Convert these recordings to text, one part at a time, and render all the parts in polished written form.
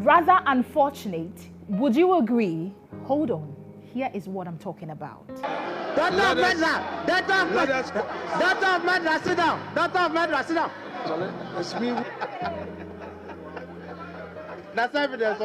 rather unfortunate. Would you agree? Hold on. Here is what I'm talking about. Doctor of Medra, sit down. Doctor of Medra, sit down. It's me. That's evidence.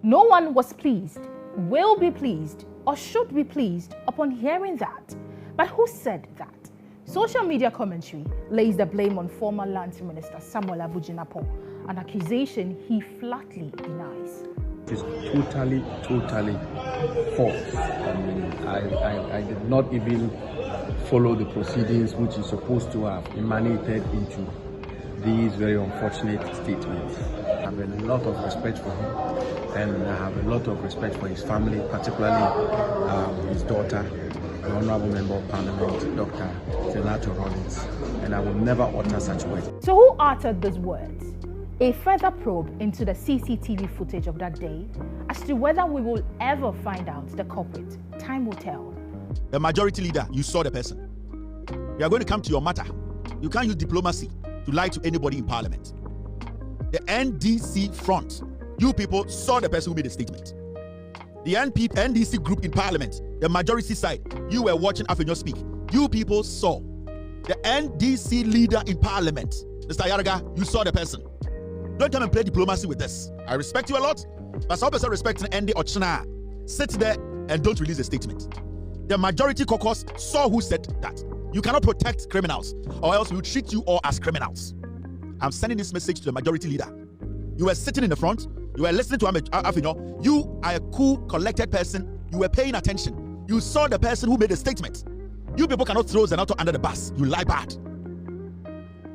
No one was pleased, will be pleased, or should be pleased upon hearing that. But who said that? Social media commentary lays the blame on former Lands Minister Abu Jinapor, an accusation he flatly denies. It is totally false. I did not even follow the proceedings which is supposed to have emanated into these very unfortunate statements. I have a lot of respect for him, and I have a lot of respect for his family, particularly his daughter, the Honorable Member of Parliament, Dr. Senator Rollins, and I will never utter such words. So who uttered those words? A further probe into the CCTV footage of that day as to whether we will ever find out the culprit. Time will tell. The majority leader, you saw the person. We are going to come to your matter. You can't use diplomacy to lie to anybody in Parliament. The NDC front, you people saw the person who made the statement. The NDC group in Parliament, the majority side, you were watching Afinyo speak. You people saw. The NDC leader in Parliament, Mr. Yaraga, you saw the person. Don't come and play diplomacy with this. I respect you a lot, but some person respecting Andy Ochna. Sit there and don't release a statement. The majority caucus saw who said that. You cannot protect criminals, or else we will treat you all as criminals. I'm sending this message to the majority leader. You were sitting in the front, you were listening to Afinyo. You are a cool, collected person. You were paying attention. You saw the person who made the statement. You people cannot throw Zenato under the bus. You lie bad.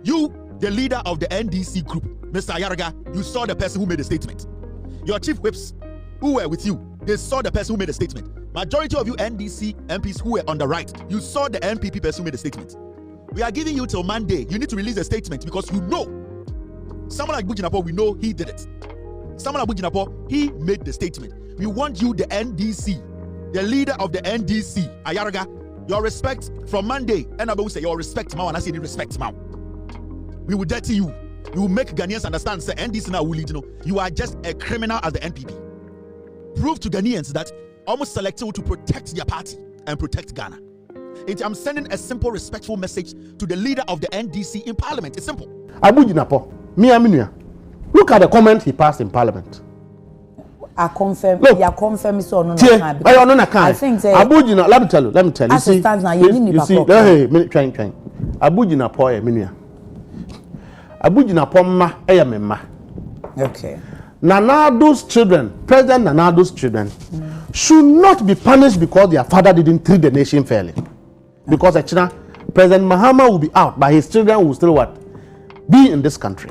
You, the leader of the NDC group, Mr. Ayaraga, you saw the person who made the statement. Your chief whips who were with you, they saw the person who made the statement. Majority of you NDC MPs who were on the right, you saw the NPP person who made the statement. We are giving you till Monday. You need to release a statement because you know. Someone like Abu Jinapor, we know he did it. Someone like Abu Jinapor, he made the statement. We want you, the NDC, the leader of the NDC, Ayaraga, your respect from Monday. And I will say your respect, man, and I say the respect, man. We will dirty you. We will make Ghanaians understand, say, NDC now will lead, you are just a criminal as the NPP. Prove to Ghanaians that almost selected to protect their party and protect Ghana. I'm sending a simple, respectful message to the leader of the NDC in Parliament. It's simple. Abu Jinapor, look at the comment he passed in Parliament. I confirm. Look, you confirm so no. I think Abu Jinapor. Let me tell you. You see, trying. Abu Jinapor, Abu Jinapor ma memma. Okay. Nanado's children, President Nanado's children, should not be punished because their father didn't treat the nation fairly. Because President Mahama will be out, but his children will still what? Be in this country.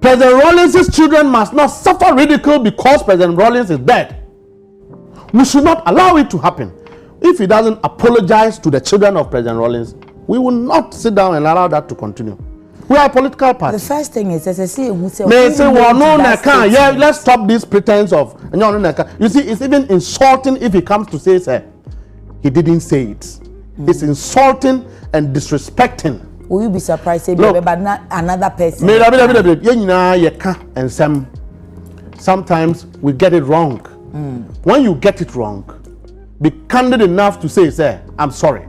President Rawlings' children must not suffer ridicule because President Rawlings is dead. We should not allow it to happen. If he doesn't apologize to the children of President Rawlings, we will not sit down and allow that to continue. We are a political party. The first thing is, as I say, let's stop this pretense of. You see, it's even insulting if he comes to say, sir, he didn't say it. It's insulting and disrespecting. Will you be surprised, Look, but not another person? And sometimes we get it wrong. When you get it wrong, be candid enough to say, sir, I'm sorry.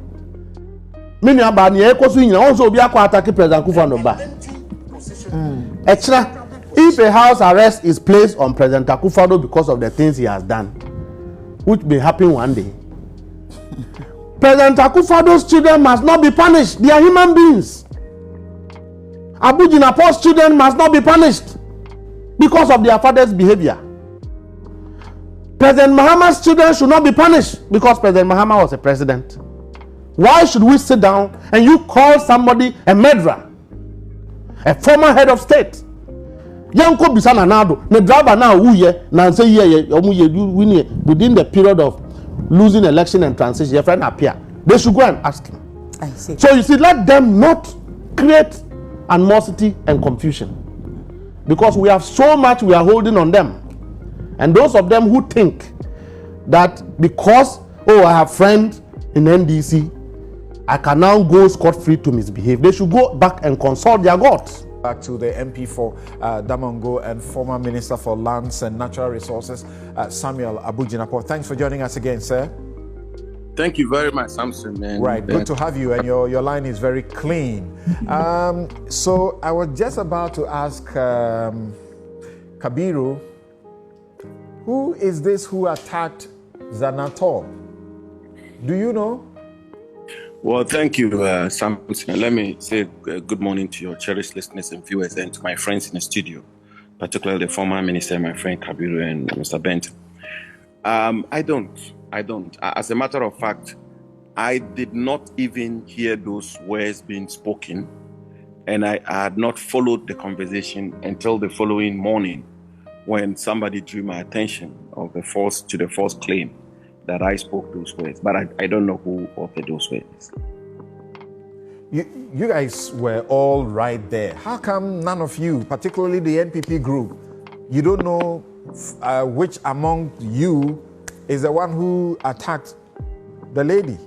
Also be attack President Akufo-Addo. If a house arrest is placed on President Akufo-Addo because of the things he has done, which may happen one day, President Akufo-Addo's children must not be punished. They are human beings. Abu Jinapor's children must not be punished because of their father's behavior. President Mahama's children should not be punished because President Mahama was a president. Why should we sit down and you call somebody a murderer, a former head of state? Yanko Bisana Nado, the driver now within the period of losing election and transition, your friend appear. They should go and ask him. I see. So you see, let them not create animosity and confusion, because we have so much we are holding on them. And those of them who think that because I have friends in NDC, I can now go scot-free to misbehave, they should go back and consult their gods. Back to the MP for Damongo and former Minister for Lands and Natural Resources, Samuel Abu Jinapor. Thanks for joining us again, sir. Thank you very much, Samson. Right, good to have you, and your line is very clean. So I was just about to ask Kabiru, who is this who attacked Zanator? Do you know? Well, thank you, Samson. Let me say good morning to your cherished listeners and viewers, and to my friends in the studio, particularly the former minister, my friend Kabiru and Mr. Benton. I don't. As a matter of fact, I did not even hear those words being spoken, and I had not followed the conversation until the following morning when somebody drew my attention to the false claim that I spoke those words. But I don't know who authored those words. You guys were all right there. How come none of you, particularly the NPP group, you don't know which among you is the one who attacked the lady?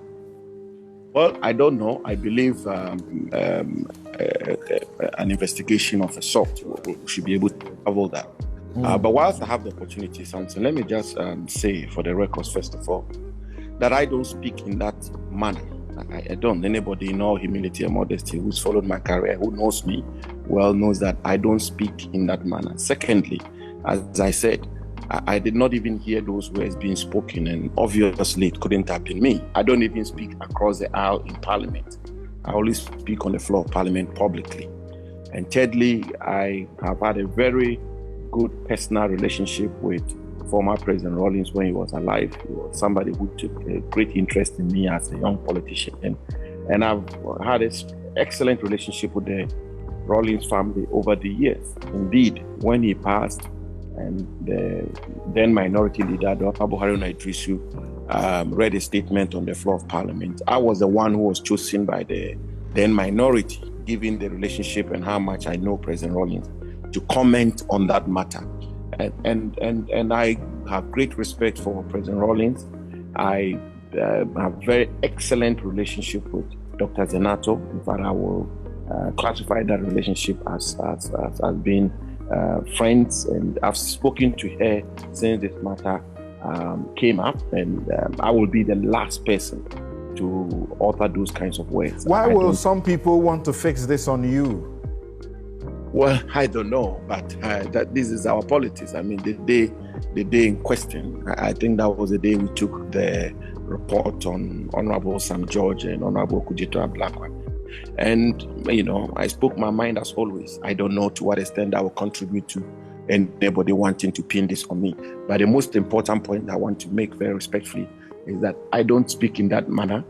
Well, I don't know. I believe an investigation of a sort should be able to cover that. But whilst I have the opportunity, Samson, let me just say for the records, first of all, that I don't speak in that manner. I don't. Anybody in all humility and modesty who's followed my career, who knows me well, knows that I don't speak in that manner. Secondly, as I said, I did not even hear those words being spoken, and obviously it couldn't have been me. I don't even speak across the aisle in Parliament. I only speak on the floor of Parliament publicly. And thirdly, I have had a very good personal relationship with former President Rawlings when he was alive. He was somebody who took a great interest in me as a young politician. And I've had an excellent relationship with the Rawlings family over the years. Indeed, when he passed, and the then minority leader, Dr. Haruna Idrisu, read a statement on the floor of Parliament, I was the one who was chosen by the then minority, given the relationship and how much I know President Rawlings, to comment on that matter. And I have great respect for President Rawlings. I have a very excellent relationship with Dr. Zenato. In fact, I will classify that relationship as being friends, and I've spoken to her since this matter came up, and I will be the last person to utter those kinds of words. Why will some people want to fix this on you? Well, I don't know, but that this is our politics. I mean, the day in question, I think that was the day we took the report on Honorable Sam George and Honorable Okudzeto Ablakwa. And, you know, I spoke my mind as always. I don't know to what extent that will contribute to anybody wanting to pin this on me. But the most important point I want to make very respectfully is that I don't speak in that manner.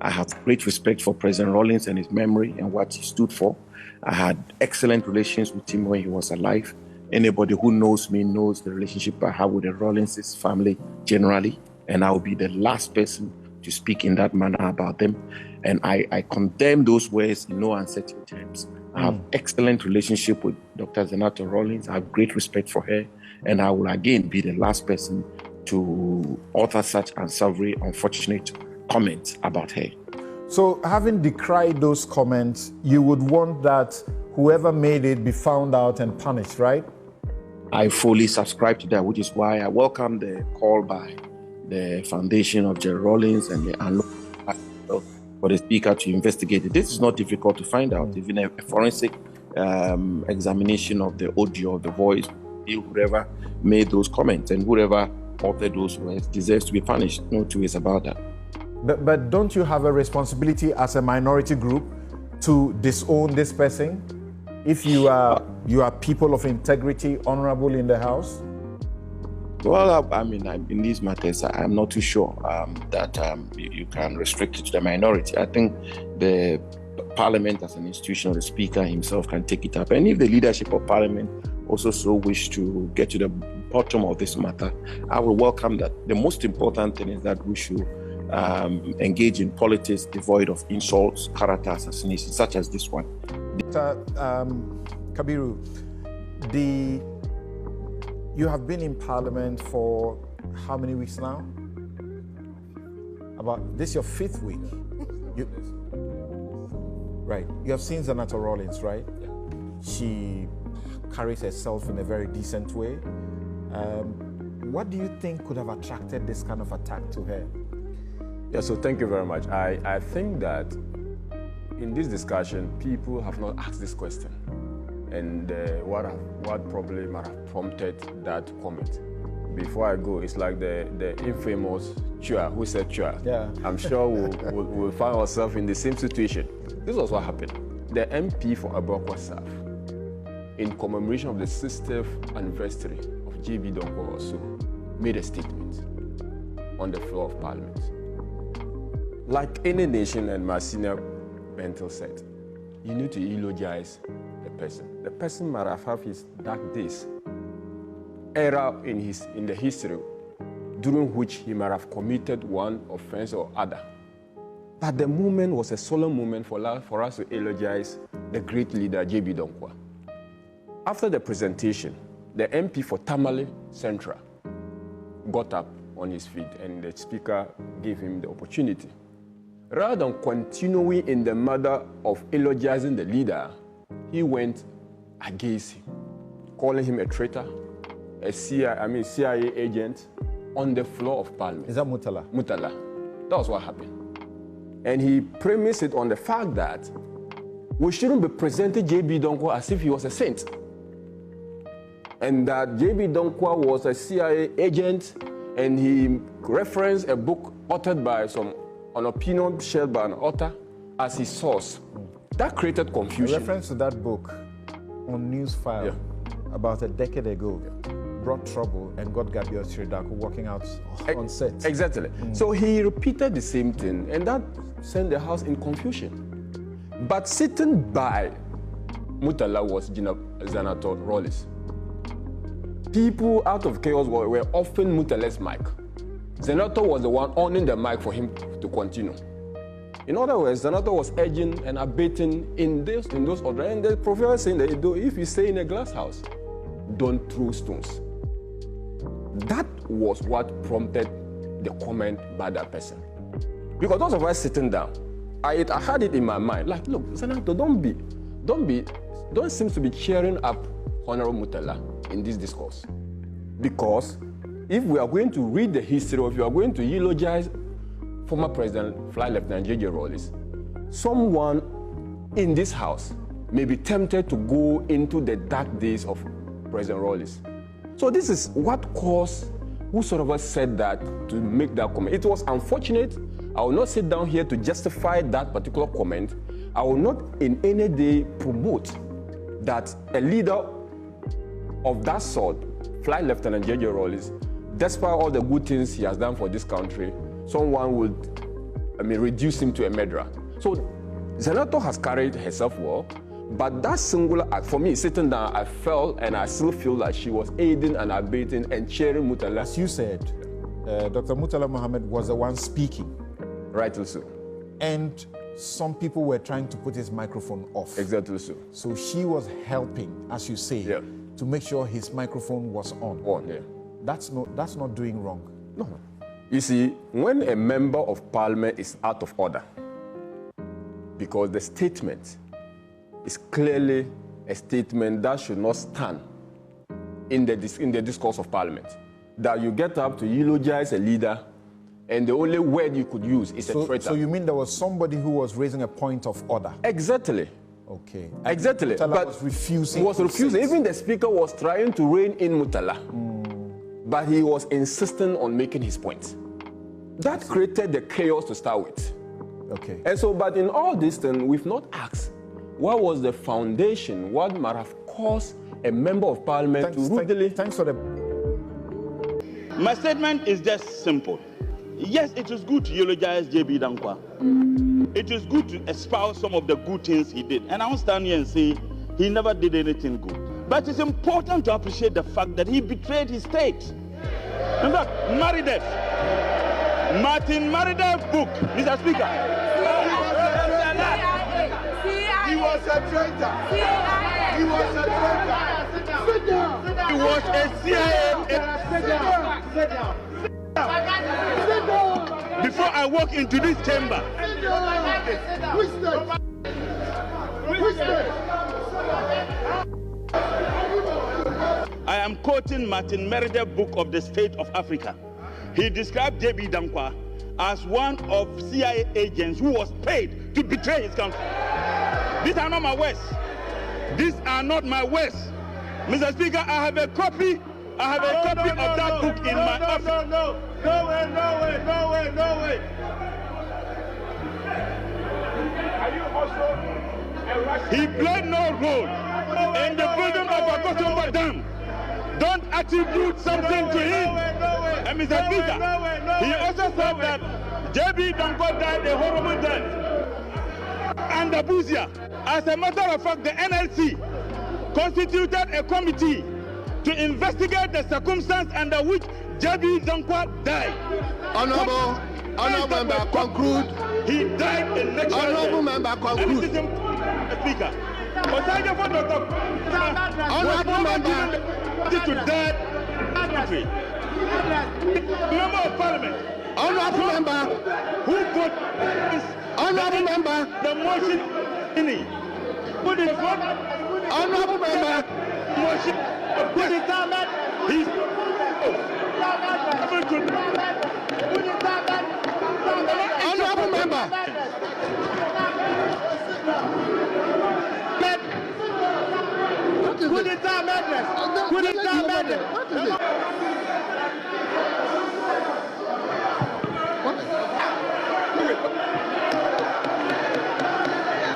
I have great respect for President Rawlings and his memory and what he stood for. I had excellent relations with him when he was alive. Anybody who knows me knows the relationship I have with the Rawlings family generally, and I will be the last person to speak in that manner about them. And I condemn those words in no uncertain terms. I have excellent relationship with Dr. Zenato Rawlings. I have great respect for her, and I will again be the last person to utter such unsavory, unfortunate comments about her. So, having decried those comments, you would want that whoever made it be found out and punished, right? I fully subscribe to that, which is why I welcome the call by the Foundation of Jerry Rawlings and the for the Speaker to investigate it. This is not difficult to find out. Even a forensic examination of the audio, of the voice, whoever made those comments and whoever authored those words deserves to be punished. No two ways about that. But don't you have a responsibility as a minority group to disown this person if you are people of integrity, honorable in the House? Well, I mean, in these matters, I'm not too sure that you can restrict it to the minority. I think the Parliament as an institution, the Speaker himself can take it up. And if the leadership of Parliament also so wish to get to the bottom of this matter, I will welcome that. The most important thing is that we should engage in politics devoid of insults, character assassination, such as this one. Kabiru, you have been in Parliament for how many weeks now? This is your 5th week. Right. You have seen Senator Rawlings, right? She carries herself in a very decent way. What do you think could have attracted this kind of attack to her? Yeah, so thank you very much. I think that in this discussion, people have not asked this question, and what probably might have prompted that comment. Before I go, it's like the infamous Chua, who said Chua. Yeah. I'm sure we'll find ourselves in the same situation. This was what happened. The MP for Ablakwa South, in commemoration of the 60th anniversary of JB Donkor also, made a statement on the floor of Parliament. Like any nation, and my senior mentor said, you need to eulogize the person. The person might have had his dark days, era in the history during which he might have committed one offense or other. But the moment was a solemn moment for us to eulogize the great leader, JB Donkor. After the presentation, the MP for Tamale Central got up on his feet and the speaker gave him the opportunity. Rather than continuing in the manner of eulogizing the leader, he went against him, calling him a traitor, a CIA agent on the floor of Parliament. Is that Mutala? Mutala. That was what happened. And he premised it on the fact that we shouldn't be presenting JB Donkor as if he was a saint. And that JB Donkor was a CIA agent, and he referenced a book authored by an opinion shared by an author as his source. That created confusion. A reference to that book on News File about a decade ago brought trouble and got Gabriel Sridako walking out on set. Exactly. So he repeated the same thing, and that sent the House in confusion. But sitting by Mutala was Senator Rollis. People out of chaos were offering Mutala's mic. Senator was the one owning the mic for him to continue. In other words, Senator was urging and abating in those orders. And the professor saying that if you stay in a glass house, don't throw stones. That was what prompted the comment by that person. Because those of us sitting down, I had it in my mind, like, look, Senator, don't seem to be cheering up Honorable Mutala in this discourse. Because if we are going to read the history, or if you are going to eulogize former President Flight Lieutenant J.J. Rawlings, someone in this house may be tempted to go into the dark days of President Rawlings. So this is what caused whosoever said that to make that comment. It was unfortunate. I will not sit down here to justify that particular comment. I will not in any day promote that a leader of that sort, Flight Lieutenant J.J. Rawlings, despite all the good things he has done for this country, someone would, reduce him to a murderer. So Senator has carried herself well, but that singular act, for me, sitting down, I felt and I still feel like she was aiding and abating and cheering Mutala. As you said, Dr. Mutala Mohammed was the one speaking. Rightly so. And some people were trying to put his microphone off. Exactly so. So she was helping, as you say, to make sure his microphone was on. That's not doing wrong. No. You see, when a member of parliament is out of order, because the statement is clearly a statement that should not stand in the discourse of parliament, that you get up to eulogize a leader and the only word you could use is a traitor. So you mean there was somebody who was raising a point of order? Exactly. Okay. Exactly. Mutala was refusing. Even the speaker was trying to rein in Mutala. But he was insisting on making his point. That created the chaos to start with. Okay. And so, but in all this thing, we've not asked what was the foundation, what might have caused a member of parliament to rudely... Thanks for the... My statement is just simple. Yes, it is good to eulogize J.B. Donkor. It is good to espouse some of the good things he did. And I won't stand here and say he never did anything good. But it's important to appreciate the fact that he betrayed his state. In fact, Martin Marida's book, Mr. Speaker. He was a traitor. He was a traitor. Sit down. He was a CIA. Sit down. Sit down. Sit down. Before I walk into this chamber, Sit down. Which state? Which state? am quoting Martin Meredith's book of the State of Africa. He described J.B. Dankwa as one of CIA agents who was paid to betray his country. These are not my words. These are not my words. Mr. Speaker, I have a copy. I have a copy of that book in my office. No way. Are you also a Russian? He played no role in the building of a Gargantuan dam. Don't attribute something to him. And Mr. Speaker, he also said that J.B. Dankwa died a horrible death. And Abuja, as a matter of fact, the NLC constituted a committee to investigate the circumstance under which J.B. Dankwa died. Honorable member, conclude. He died in natural death. Honorable member, conclude. Speaker. Honorable member, to die. Member of Parliament. Honorable member, who put honorable member, the motion in it. Put it what? Honorable member, motion. Put it down. He's honorable member. Put it down, madness. Put it down, madness.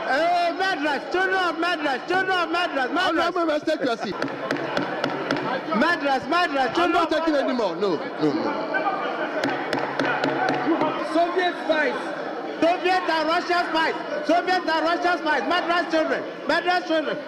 Hey, Madras, children of Madras. Honorable member, take your seat. Madras, I'm not taking anymore. No. Soviet spies. Soviet and Russian spies. Madras children.